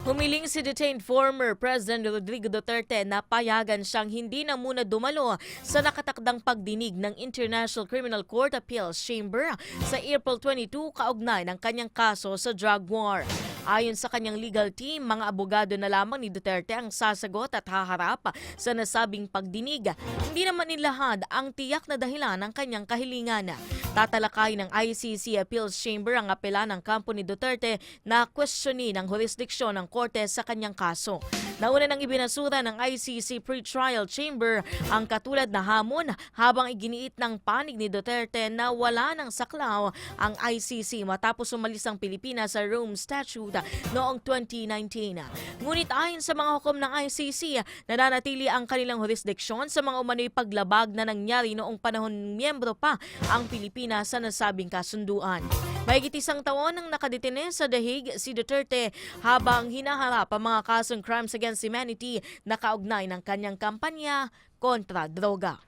Humiling si detained former President Rodrigo Duterte na payagan siyang hindi na muna dumalo sa nakatakdang pagdinig ng International Criminal Court Appeals Chamber sa April 22 kaugnay ng kanyang kaso sa drug war. Ayon sa kanyang legal team, mga abogado na lamang ni Duterte ang sasagot at haharap sa nasabing pagdinig. Hindi naman nilahad ang tiyak na dahilan ng kanyang kahilingan. Tatalakayin ng ICC Appeals Chamber ang apela ng kampo ni Duterte na questionin ang jurisdiksyon ng korte sa kanyang kaso. Nauna nang ibinasura ng ICC Pre-Trial Chamber ang katulad na hamon habang iginiit ng panig ni Duterte na wala ng saklaw ang ICC matapos umalis ang Pilipinas sa Rome Statute noong 2019. Ngunit ayon sa mga hukom ng ICC, nananatili ang kanilang jurisdiksyon sa mga umano'y paglabag na nangyari noong panahon miyembro pa ang Pilipinas sa nasabing kasunduan. Mahigit isang taon nang nakadetine sa The Hague si Duterte habang hinaharap ang mga kasong crimes against humanity na kaugnay ng kanyang kampanya kontra droga.